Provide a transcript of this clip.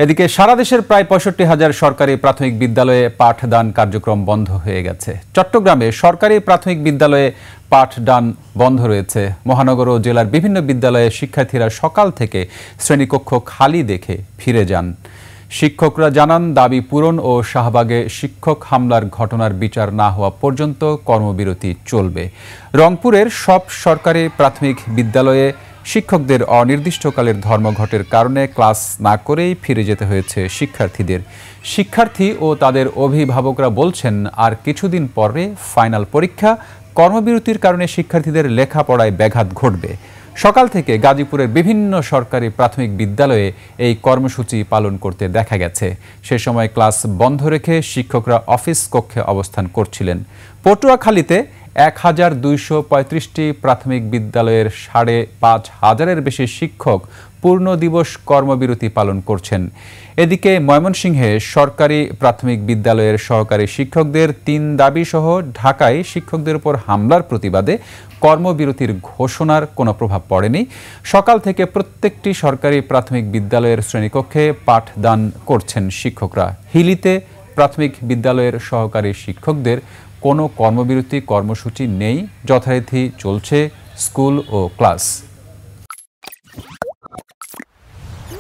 এদিকে সারা দেশের প্রায় ৬৫,০০০ সরকারি প্রাথমিক বিদ্যালয়ে পাঠদান কার্যক্রম বন্ধ হয়ে গেছে। চট্টগ্রামে সরকারি প্রাথমিক বিদ্যালয়ে পাঠদান বন্ধ রয়েছে। মহানগর ও জেলার বিভিন্ন বিদ্যালয়ে শিক্ষার্থীরা সকাল থেকে শ্রেণীকক্ষ খালি দেখে ফিরে যান। শিক্ষকরা জানান, দাবি পূরণ ও শাহবাগে শিক্ষক হামলার ঘটনার বিচার না হওয়া পর্যন্ত কর্মবিরতি চলবে। রংপুরের সব সরকারি প্রাথমিক বিদ্যালয়ে শিক্ষকদের অনির্দিষ্টকালের ধর্মঘটের কারণে ক্লাস না করেই ফিরে যেতে হয়েছে শিক্ষার্থীদের। শিক্ষার্থী ও তাদের অভিভাবকরা বলছেন, আর কিছুদিন পরে ফাইনাল পরীক্ষা। কর্মবিরতির কারণে শিক্ষার্থীদের লেখাপড়ায় ব্যাঘাত ঘটবে। সকাল থেকে গাজীপুরের বিভিন্ন সরকারি প্রাথমিক বিদ্যালয়ে এই কর্মসূচি পালন করতে দেখা গেছে। সে সময় ক্লাস বন্ধ রেখে শিক্ষকরা অফিস কক্ষে অবস্থান করছিলেন। পটুয়াখালীতে ১,২৩৫টি প্রাথমিক বিদ্যালয়ের ৫,৫০০-এর বেশি শিক্ষক পূর্ণ দিবস কর্মবিরতি পালন করছেন। এদিকে ময়মনসিংহে সরকারি প্রাথমিক বিদ্যালয়ের সহকারী শিক্ষকদের ৩ দাবি সহ ঢাকায় শিক্ষকদের উপর হামলার প্রতিবাদে কর্মবিরতির ঘোষণার কোনো প্রভাব পড়েনি। সকাল থেকে প্রত্যেকটি সরকারি প্রাথমিক বিদ্যালয়ের শ্রেণীকক্ষে পাঠদান করছেন শিক্ষকরা। হিলিতে প্রাথমিক বিদ্যালয়ের সহকারী শিক্ষকদের কোনো কর্মবিরতি কর্মসূচি নেই, যথারীতি চলছে স্কুল ও ক্লাস।